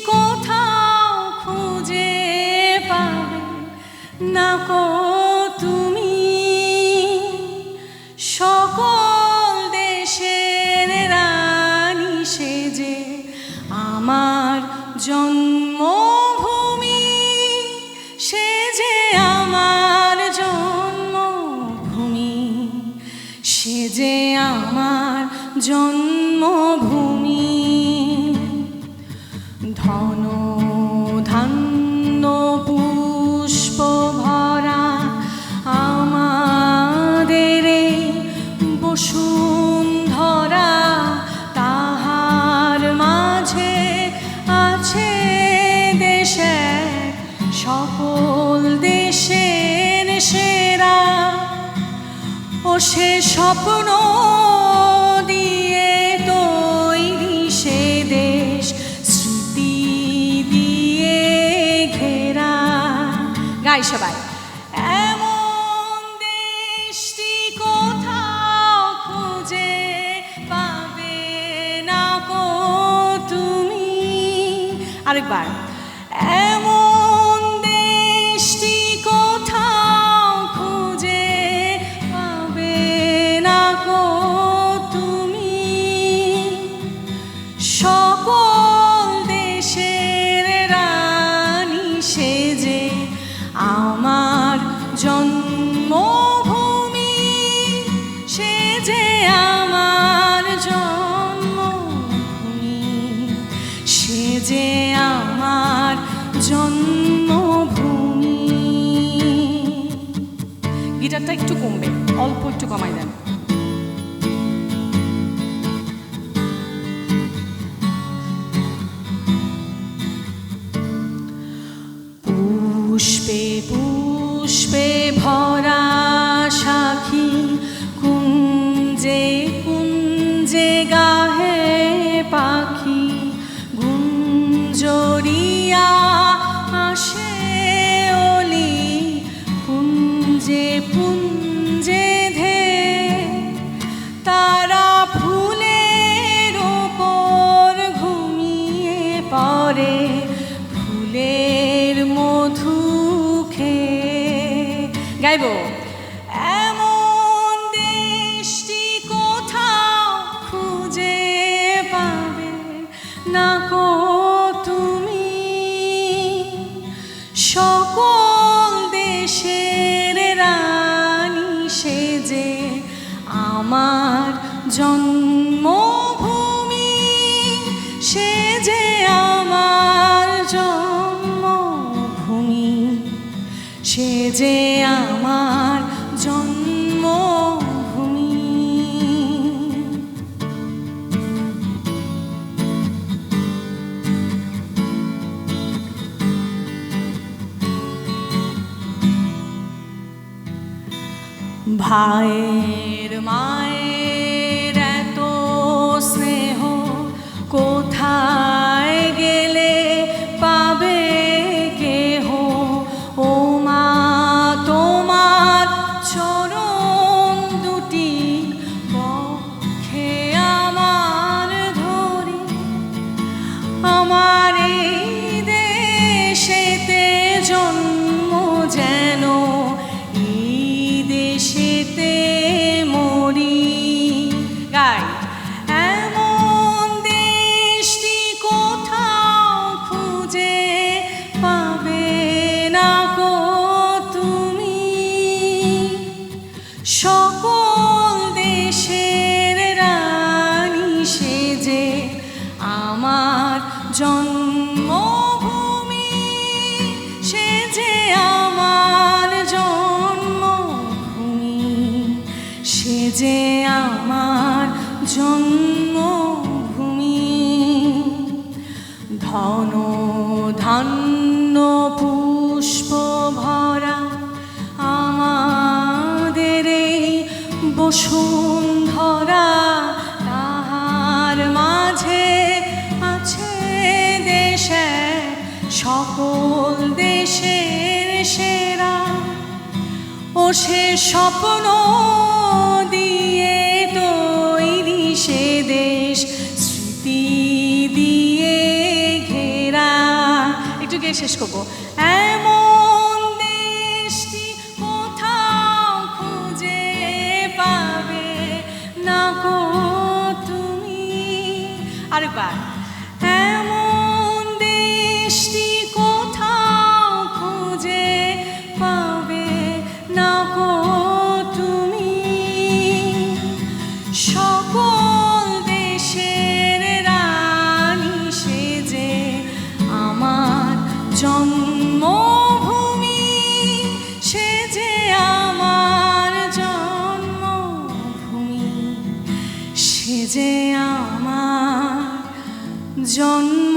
কোথাও খুঁজে পাবে না কো তুমি। সকল দেশের রানী সেজে আমার জন্মভূমি, সেজে আমার জন্মভূমি, সেজে আমার জন্মভূমি। ধন ধান্য পুষ্প ভরা আমাদের বসুন্ধরা, তাহার মাঝে আছে দেশে সকল দেশের সেরা। ও সে স্বপ্ন দিয়ে তৈরি সে দেশ, স্মৃতি দিয়ে ঘেরা। গাই সবাই। এমন দেশটি কোথাও খুঁজে পাবে না কো তুমি। আরেকবার। এমন দেশটি কোথাও খুঁজে পাবে না কো তুমি। সকল দেশের রানী সেজে আমার জন্মভূমি, সেজে আমার জন্মভূমি, সেজে আমার জন্মভূমি। গিটারটা একটু কমবে, অল্প একটু কমাই দেন। পুষ্পে পুষ্পে ভরা সাখী, কুঞ্জে কুঞ্জে গাহে পাখি, গুঞ্জরিয়া আসে অলি, পুঞ্জে পুঞ্জে ধে তারা ফুলের ওপর ঘুমিয়ে পড়ে, ফুলের মধু খেয়ে। গাইব। এমন দেশটি কোথাও খুঁজে পাবে না কো তুমি। সকল দেশের রানী সেজে আমার জন্মভূমি, সেজে আমার জন্মভূমি, সেজে আমার জন্মভূমি। ভাইয়ের মায়ের এত স্নেহ কোথায় গেলে পাবে কেহ। ও মা তোমার চরণ দুটি বক্ষে আমার ধরি, আমার এই দেশেতে জন্ম যেন এই দেশেতে মরি। গাই। এমন দেশটি কোথাও খুঁজে পাবে না কো তুমি। সকল দেশের রানী সেজে আমার জন্মভূমি, সেজে আমার জন্মভূমি, সেজে আমার জন্মভূমি। ধন ধান্য পুষ্প ভরা আমাদের বসুন্ধরা, তাহার মাঝে আছে দেশে সকল দেশের সেরা। ও সে স্বপ্ন দিয়ে তৈরি সে দেশ, স্মৃতি দিয়ে ঘেরা। শেষ করবো। এমন দেশটি কোথাও খুঁজে পাবে না গো তুমি। আরেকবার। এমন দেশটি কোথাও খুঁজে পাবে না গো তুমি। সকল দেশের রানী সেজে আমার জন্মভূমি, সেজে আমার জন্মভূমি, সেজে আমার জন্ম